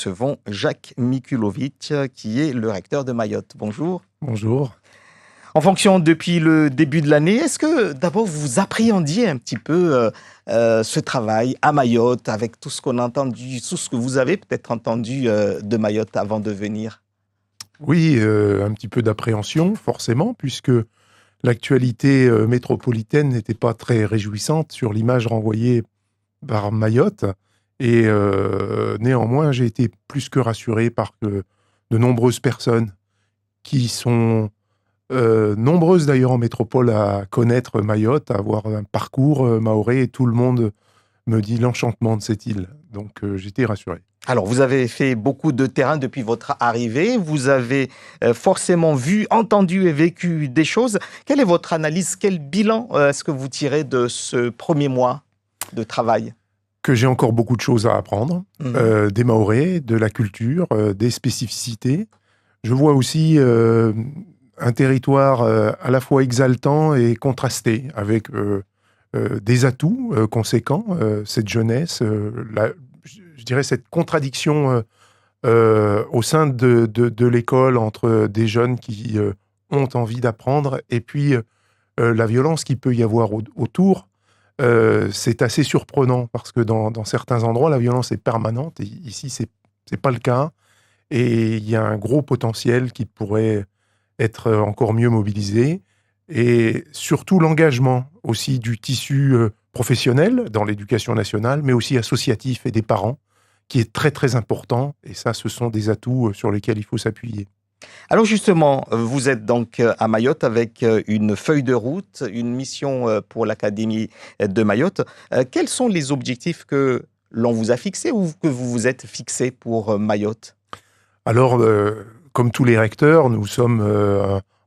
Recevons Jacques Mikulovic, qui est le recteur de Mayotte. Bonjour. Bonjour. En fonction, depuis le début de l'année, est-ce que d'abord vous appréhendiez un petit peu ce travail à Mayotte, avec tout ce qu'on a entendu, tout ce que vous avez peut-être entendu de Mayotte avant de venir? Oui, un petit peu d'appréhension, forcément, puisque l'actualité métropolitaine n'était pas très réjouissante sur l'image renvoyée par Mayotte. Et néanmoins, j'ai été plus que rassuré par de nombreuses personnes qui sont nombreuses d'ailleurs en métropole à connaître Mayotte, à avoir un parcours mahorais, et tout le monde me dit l'enchantement de cette île. Donc j'étais rassuré. Alors, vous avez fait beaucoup de terrain depuis votre arrivée. Vous avez forcément vu, entendu et vécu des choses. Quelle est votre analyse? Quel bilan est-ce que vous tirez de ce premier mois de travail? Que j'ai encore beaucoup de choses à apprendre, des Mahorais, de la culture, des spécificités. Je vois aussi un territoire à la fois exaltant et contrasté, avec des atouts conséquents, cette jeunesse, je dirais cette contradiction au sein de l'école entre des jeunes qui ont envie d'apprendre et puis la violence qu'il peut y avoir autour. C'est assez surprenant parce que dans certains endroits, la violence est permanente et ici, c'est pas le cas. Et il y a un gros potentiel qui pourrait être encore mieux mobilisé. Et surtout l'engagement aussi du tissu professionnel dans l'éducation nationale, mais aussi associatif et des parents, qui est très très important. Et ça, ce sont des atouts sur lesquels il faut s'appuyer. Alors justement, vous êtes donc à Mayotte avec une feuille de route, une mission pour l'Académie de Mayotte. Quels sont les objectifs que l'on vous a fixés ou que vous vous êtes fixés pour Mayotte? Alors, comme tous les recteurs, nous sommes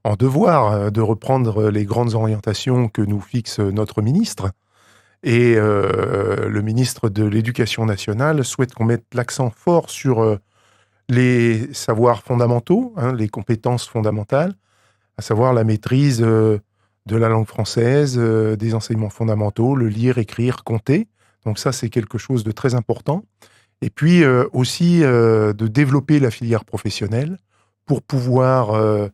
en devoir de reprendre les grandes orientations que nous fixe notre ministre. Et le ministre de l'Éducation nationale souhaite qu'on mette l'accent fort sur les savoirs fondamentaux, les compétences fondamentales, à savoir la maîtrise de la langue française, des enseignements fondamentaux, le lire, écrire, compter. Donc ça, c'est quelque chose de très important. Et puis aussi de développer la filière professionnelle pour pouvoir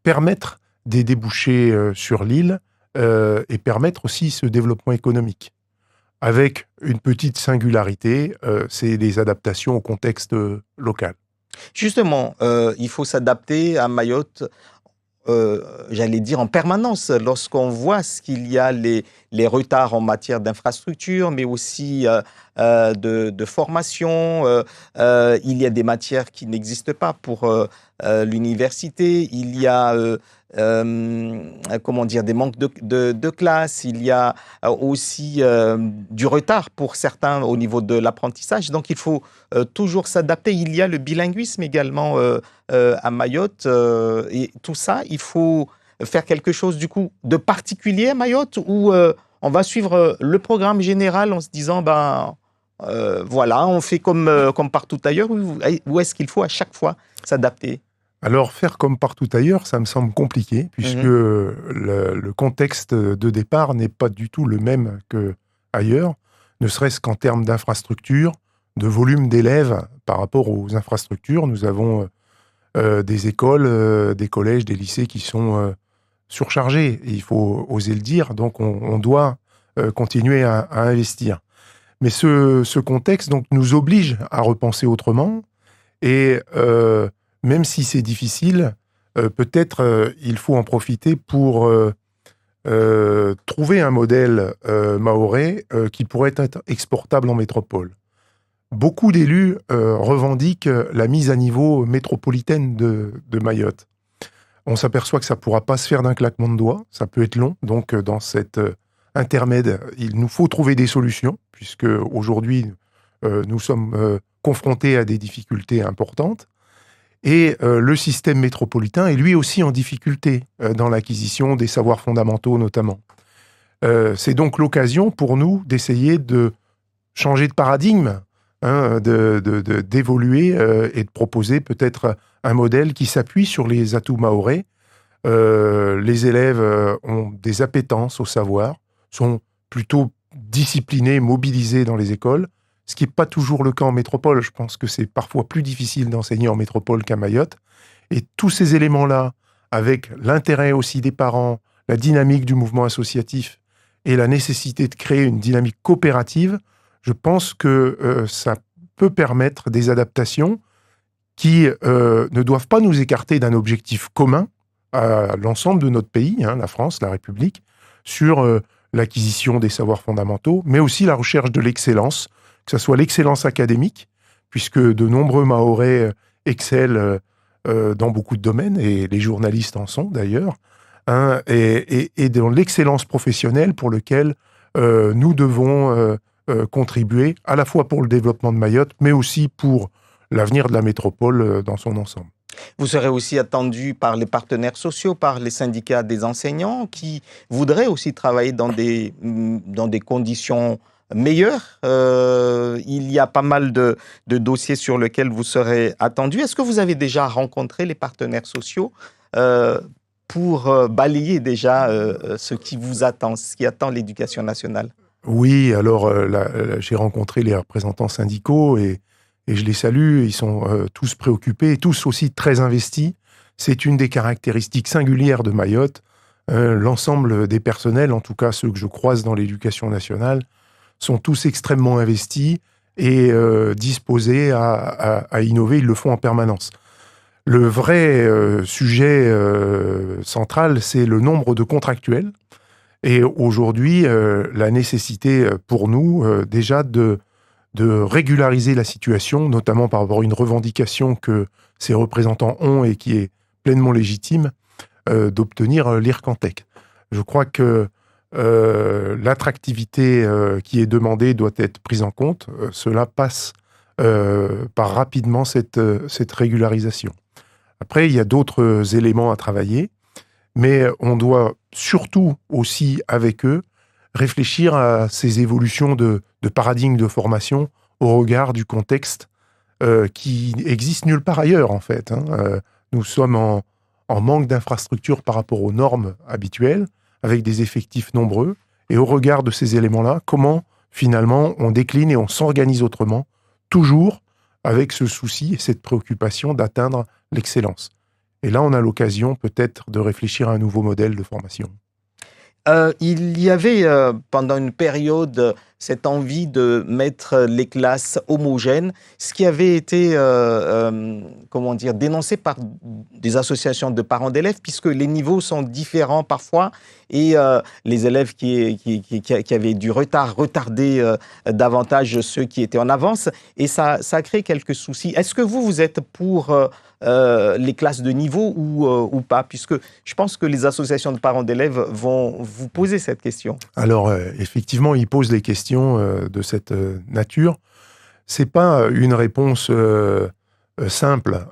permettre des débouchés sur l'île et permettre aussi ce développement économique. Avec une petite singularité, c'est les adaptations au contexte local. Justement, il faut s'adapter à Mayotte, j'allais dire en permanence, lorsqu'on voit ce qu'il y a les retards en matière d'infrastructure, mais aussi de formation. Il y a des matières qui n'existent pas pour l'université. Il y a comment dire, des manques de classes. Il y a aussi du retard pour certains au niveau de l'apprentissage. Donc, il faut toujours s'adapter. Il y a le bilinguisme également à Mayotte. Et tout ça, il faut faire quelque chose du coup de particulier à Mayotte ou on va suivre le programme général en se disant, voilà, on fait comme partout ailleurs ou est-ce qu'il faut à chaque fois s'adapter? Alors, faire comme partout ailleurs, ça me semble compliqué, puisque le contexte de départ n'est pas du tout le même qu'ailleurs, ne serait-ce qu'en termes d'infrastructures, de volume d'élèves par rapport aux infrastructures. Nous avons des écoles, des collèges, des lycées qui sont surchargés, et il faut oser le dire, donc on doit continuer à investir. Mais ce contexte donc, nous oblige à repenser autrement, et même si c'est difficile, peut-être il faut en profiter pour trouver un modèle mahorais qui pourrait être exportable en métropole. Beaucoup d'élus revendiquent la mise à niveau métropolitaine de Mayotte. On s'aperçoit que ça ne pourra pas se faire d'un claquement de doigts, ça peut être long, donc dans cet intermède, il nous faut trouver des solutions, puisque aujourd'hui nous sommes confrontés à des difficultés importantes. Et le système métropolitain est lui aussi en difficulté dans l'acquisition des savoirs fondamentaux notamment. C'est donc l'occasion pour nous d'essayer de changer de paradigme, d'évoluer et de proposer peut-être un modèle qui s'appuie sur les atouts mahorais. Les élèves ont des appétences au savoir, sont plutôt disciplinés, mobilisés dans les écoles. ce qui n'est pas toujours le cas en métropole. Je pense que c'est parfois plus difficile d'enseigner en métropole qu'à Mayotte. Et tous ces éléments-là, avec l'intérêt aussi des parents, la dynamique du mouvement associatif et la nécessité de créer une dynamique coopérative, je pense que ça peut permettre des adaptations qui ne doivent pas nous écarter d'un objectif commun à l'ensemble de notre pays, la France, la République, sur l'acquisition des savoirs fondamentaux, mais aussi la recherche de l'excellence, que ce soit l'excellence académique, puisque de nombreux Mahorais excellent dans beaucoup de domaines, et les journalistes en sont d'ailleurs, et dans l'excellence professionnelle pour lequel nous devons contribuer, à la fois pour le développement de Mayotte, mais aussi pour l'avenir de la métropole dans son ensemble. Vous serez aussi attendu par les partenaires sociaux, par les syndicats des enseignants qui voudraient aussi travailler dans des conditions meilleures. Il y a pas mal de dossiers sur lesquels vous serez attendu. Est-ce que vous avez déjà rencontré les partenaires sociaux pour balayer déjà ce qui vous attend, ce qui attend l'éducation nationale? Oui, alors j'ai rencontré les représentants syndicaux et je les salue. Ils sont tous préoccupés et tous aussi très investis. C'est une des caractéristiques singulières de Mayotte. L'ensemble des personnels, en tout cas ceux que je croise dans l'éducation nationale, sont tous extrêmement investis et disposés à innover. Ils le font en permanence. Le vrai sujet central, c'est le nombre de contractuels. Et aujourd'hui, la nécessité pour nous, déjà, de régulariser la situation, notamment par rapport à une revendication que ces représentants ont et qui est pleinement légitime, d'obtenir l'IRCANTEC. Je crois que l'attractivité qui est demandée doit être prise en compte. Cela passe par rapidement cette régularisation. Après, il y a d'autres éléments à travailler, mais on doit surtout aussi, avec eux, réfléchir à ces évolutions de paradigme de formation au regard du contexte qui existe nulle part ailleurs, en fait. Nous sommes en manque d'infrastructures par rapport aux normes habituelles, avec des effectifs nombreux. Et au regard de ces éléments-là, comment, finalement, on décline et on s'organise autrement, toujours avec ce souci et cette préoccupation d'atteindre l'excellence. Et là, on a l'occasion peut-être de réfléchir à un nouveau modèle de formation. Il y avait pendant une période cette envie de mettre les classes homogènes, ce qui avait été dénoncé par des associations de parents d'élèves, puisque les niveaux sont différents parfois, et les élèves qui avaient du retard retardaient davantage ceux qui étaient en avance, et ça a créé quelques soucis. Est-ce que vous êtes pour les classes de niveau ou pas, puisque je pense que les associations de parents d'élèves vont vous poser cette question. Alors, effectivement, ils posent des questions de cette nature. C'est pas une réponse simple,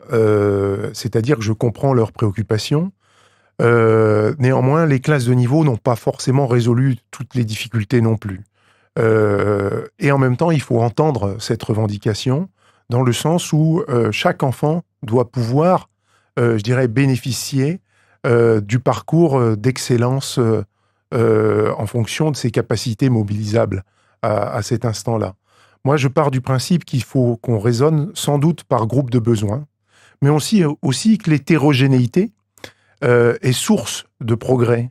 c'est-à-dire que je comprends leurs préoccupations. Néanmoins, les classes de niveau n'ont pas forcément résolu toutes les difficultés non plus. Et en même temps, il faut entendre cette revendication dans le sens où chaque enfant doit pouvoir, bénéficier du parcours d'excellence en fonction de ses capacités mobilisables à cet instant-là. Moi, je pars du principe qu'il faut qu'on raisonne sans doute par groupe de besoins, mais aussi que l'hétérogénéité est source de progrès,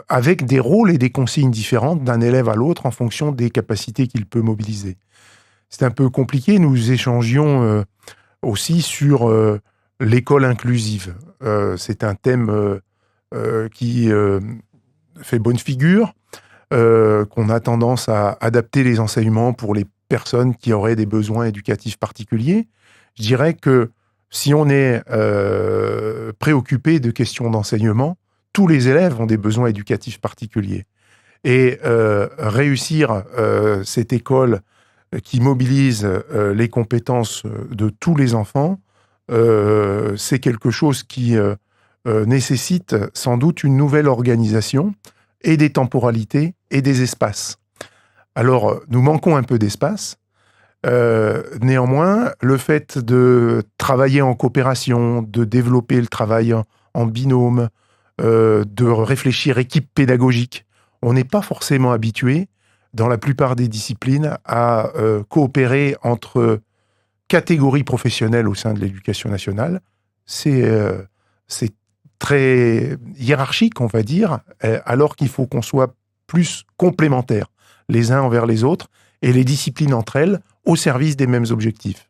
avec des rôles et des consignes différentes d'un élève à l'autre en fonction des capacités qu'il peut mobiliser. C'est un peu compliqué. Nous échangions aussi sur l'école inclusive. C'est un thème qui fait bonne figure, qu'on a tendance à adapter les enseignements pour les personnes qui auraient des besoins éducatifs particuliers. Je dirais que si on est préoccupé de questions d'enseignement, tous les élèves ont des besoins éducatifs particuliers. Et réussir cette école qui mobilise les compétences de tous les enfants, c'est quelque chose qui nécessite sans doute une nouvelle organisation et des temporalités et des espaces. Alors, nous manquons un peu d'espace. Néanmoins, le fait de travailler en coopération, de développer le travail en binôme, de réfléchir équipe pédagogique, on n'est pas forcément habitué dans la plupart des disciplines, à coopérer entre catégories professionnelles au sein de l'éducation nationale. C'est très hiérarchique, on va dire, alors qu'il faut qu'on soit plus complémentaires les uns envers les autres et les disciplines entre elles au service des mêmes objectifs.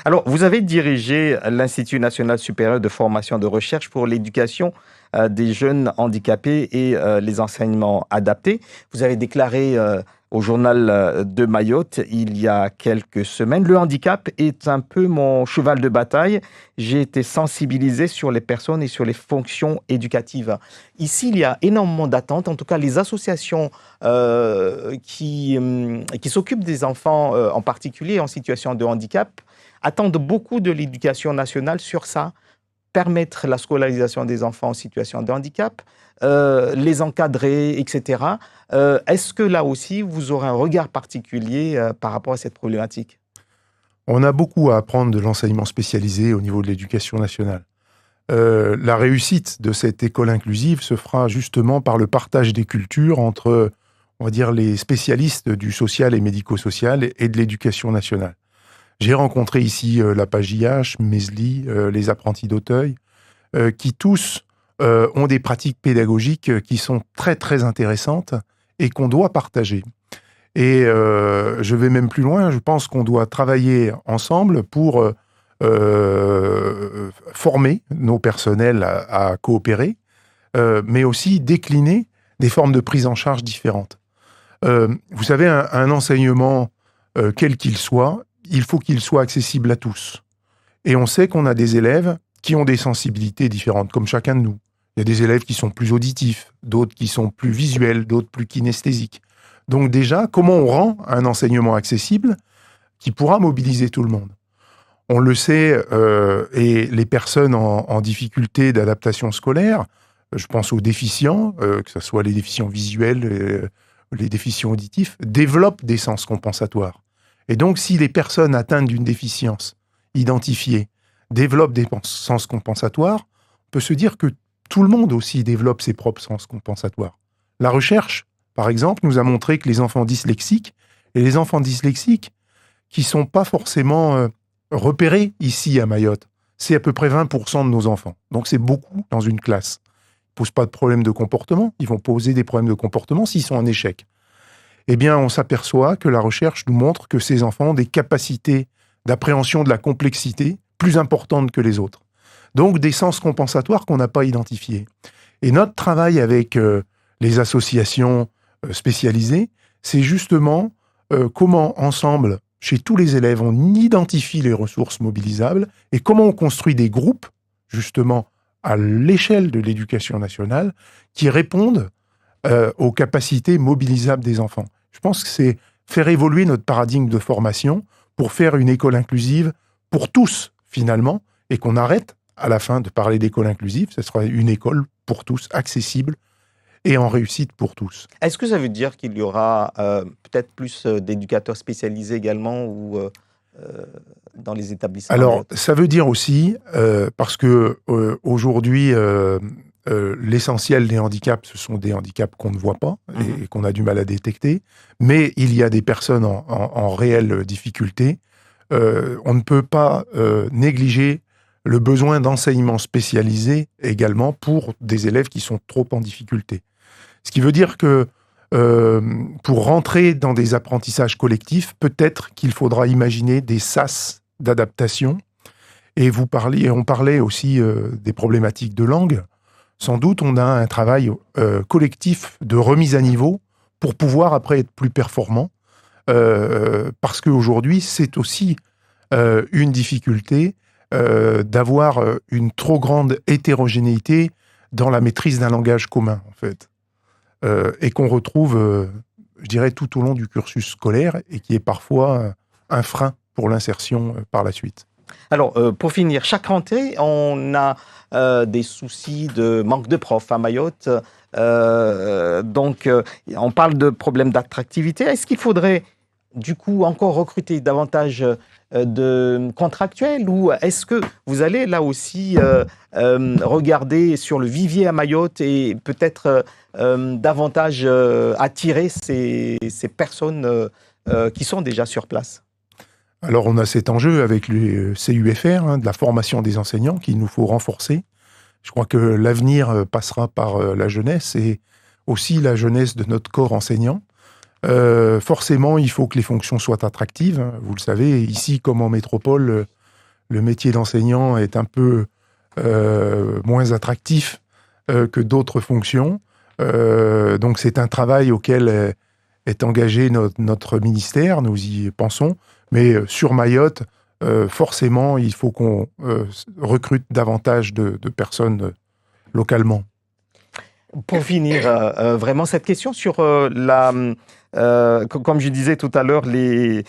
Alors, vous avez dirigé l'Institut national supérieur de formation et de recherche pour l'éducation des jeunes handicapés et les enseignements adaptés. Vous avez déclaré au journal de Mayotte il y a quelques semaines: le handicap est un peu mon cheval de bataille. J'ai été sensibilisé sur les personnes et sur les fonctions éducatives. Ici, il y a énormément d'attentes. En tout cas, les associations qui s'occupent des enfants, en particulier en situation de handicap, attendent beaucoup de l'éducation nationale sur ça. Permettre la scolarisation des enfants en situation de handicap, les encadrer, etc. Est-ce que là aussi, vous aurez un regard particulier par rapport à cette problématique? On a beaucoup à apprendre de l'enseignement spécialisé au niveau de l'éducation nationale. La réussite de cette école inclusive se fera justement par le partage des cultures entre, on va dire, les spécialistes du social et médico-social et de l'éducation nationale. J'ai rencontré ici la PAJIH, MESLI, les apprentis d'Auteuil, qui tous ont des pratiques pédagogiques qui sont très très intéressantes et qu'on doit partager. Et je vais même plus loin, je pense qu'on doit travailler ensemble pour former nos personnels à coopérer, mais aussi décliner des formes de prise en charge différentes. Vous savez, un enseignement, quel qu'il soit, il faut qu'il soit accessible à tous. Et on sait qu'on a des élèves qui ont des sensibilités différentes, comme chacun de nous. Il y a des élèves qui sont plus auditifs, d'autres qui sont plus visuels, d'autres plus kinesthésiques. Donc déjà, comment on rend un enseignement accessible qui pourra mobiliser tout le monde? On le sait, et les personnes en difficulté d'adaptation scolaire, je pense aux déficients, que ce soit les déficients visuels, les déficients auditifs, développent des sens compensatoires. Et donc, si les personnes atteintes d'une déficience identifiée développent des sens compensatoires, on peut se dire que tout le monde aussi développe ses propres sens compensatoires. La recherche, par exemple, nous a montré que les enfants dyslexiques, et les enfants dyslexiques qui ne sont pas forcément repérés ici à Mayotte, c'est à peu près 20% de nos enfants. Donc c'est beaucoup dans une classe. Ils ne posent pas de problème de comportement, ils vont poser des problèmes de comportement s'ils sont en échec. Eh bien, on s'aperçoit que la recherche nous montre que ces enfants ont des capacités d'appréhension de la complexité plus importantes que les autres. Donc, des sens compensatoires qu'on n'a pas identifiés. Et notre travail avec les associations spécialisées, c'est justement comment, ensemble, chez tous les élèves, on identifie les ressources mobilisables et comment on construit des groupes, justement, à l'échelle de l'éducation nationale, qui répondent aux capacités mobilisables des enfants. Je pense que c'est faire évoluer notre paradigme de formation pour faire une école inclusive pour tous, finalement, et qu'on arrête à la fin de parler d'école inclusive. Ce sera une école pour tous, accessible et en réussite pour tous. Est-ce que ça veut dire qu'il y aura peut-être plus d'éducateurs spécialisés également ou dans les établissements? Alors, ça veut dire aussi, parce que aujourd'hui, l'essentiel des handicaps, ce sont des handicaps qu'on ne voit pas et qu'on a du mal à détecter, mais il y a des personnes en réelle difficulté. On ne peut pas négliger le besoin d'enseignement spécialisé également pour des élèves qui sont trop en difficulté. Ce qui veut dire que pour rentrer dans des apprentissages collectifs, peut-être qu'il faudra imaginer des sas d'adaptation. Et on parlait aussi des problématiques de langue. Sans doute, on a un travail collectif de remise à niveau pour pouvoir après être plus performant. Parce qu'aujourd'hui, c'est aussi une difficulté d'avoir une trop grande hétérogénéité dans la maîtrise d'un langage commun, en fait. Et qu'on retrouve, je dirais, tout au long du cursus scolaire et qui est parfois un frein pour l'insertion par la suite. Alors, pour finir, chaque rentrée, on a des soucis de manque de profs à Mayotte. Donc, on parle de problèmes d'attractivité. Est-ce qu'il faudrait du coup encore recruter davantage de contractuels ou est-ce que vous allez là aussi regarder sur le vivier à Mayotte et peut-être davantage attirer ces personnes qui sont déjà sur place? Alors on a cet enjeu avec le CUFR, de la formation des enseignants qu'il nous faut renforcer. Je crois que l'avenir passera par la jeunesse et aussi la jeunesse de notre corps enseignant. Forcément, il faut que les fonctions soient attractives. Vous le savez, ici comme en métropole, le métier d'enseignant est un peu moins attractif que d'autres fonctions. Donc c'est un travail auquel est engagé notre ministère, nous y pensons. Mais sur Mayotte, forcément, il faut qu'on recrute davantage de personnes localement. Pour finir, vraiment cette question sur comme je disais tout à l'heure, les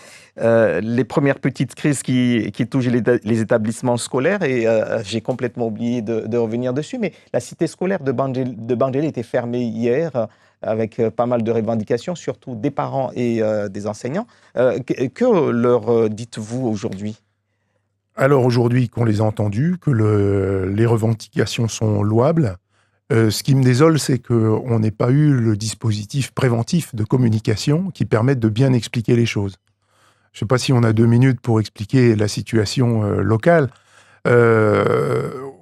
premières petites crises qui touchent les établissements scolaires, et j'ai complètement oublié de revenir dessus, mais la cité scolaire de Bangélé était fermée hier avec pas mal de revendications, surtout des parents et des enseignants. Que leur dites-vous aujourd'hui? Alors aujourd'hui qu'on les a entendus, que les revendications sont louables, ce qui me désole, c'est qu'on n'ait pas eu le dispositif préventif de communication qui permette de bien expliquer les choses. Je ne sais pas si on a 2 minutes pour expliquer la situation locale.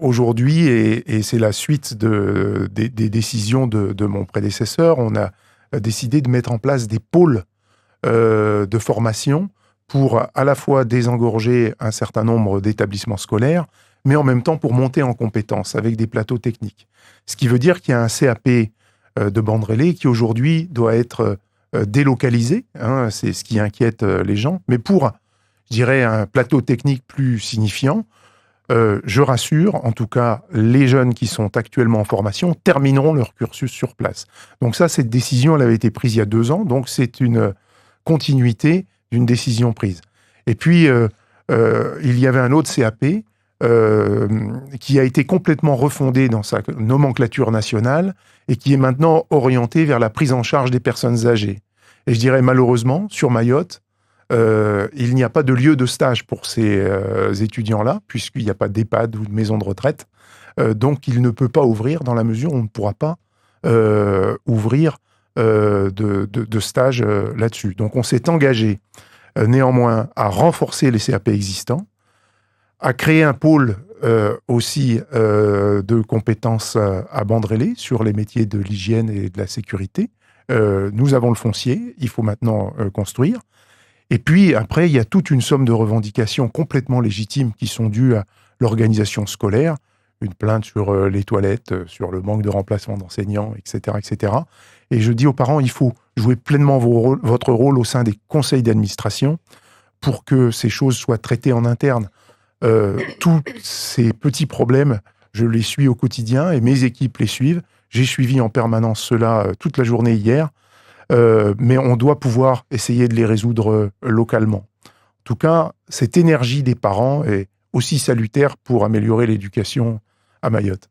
Aujourd'hui, et c'est la suite des décisions de mon prédécesseur, on a décidé de mettre en place des pôles de formation pour à la fois désengorger un certain nombre d'établissements scolaires, mais en même temps pour monter en compétences avec des plateaux techniques. Ce qui veut dire qu'il y a un CAP de Bandrélé qui aujourd'hui doit être délocalisé, c'est ce qui inquiète les gens, mais pour, je dirais, un plateau technique plus signifiant, je rassure, en tout cas, les jeunes qui sont actuellement en formation termineront leur cursus sur place. Donc ça, cette décision, elle avait été prise il y a 2 ans, donc c'est une continuité d'une décision prise. Et puis, il y avait un autre CAP qui a été complètement refondé dans sa nomenclature nationale et qui est maintenant orienté vers la prise en charge des personnes âgées. Et je dirais malheureusement, sur Mayotte, il n'y a pas de lieu de stage pour ces étudiants-là, puisqu'il n'y a pas d'EHPAD ou de maison de retraite. Donc, il ne peut pas ouvrir dans la mesure où on ne pourra pas ouvrir de stage là-dessus. Donc, on s'est engagé néanmoins à renforcer les CAP existants, à créer un pôle aussi de compétences à Bandrélé sur les métiers de l'hygiène et de la sécurité. Nous avons le foncier, il faut maintenant construire. Et puis après, il y a toute une somme de revendications complètement légitimes qui sont dues à l'organisation scolaire, une plainte sur les toilettes, sur le manque de remplacement d'enseignants, etc., etc. Et je dis aux parents, il faut jouer pleinement votre rôle au sein des conseils d'administration pour que ces choses soient traitées en interne. Tous ces petits problèmes, je les suis au quotidien et mes équipes les suivent. J'ai suivi en permanence cela toute la journée hier, mais on doit pouvoir essayer de les résoudre localement. En tout cas, cette énergie des parents est aussi salutaire pour améliorer l'éducation à Mayotte.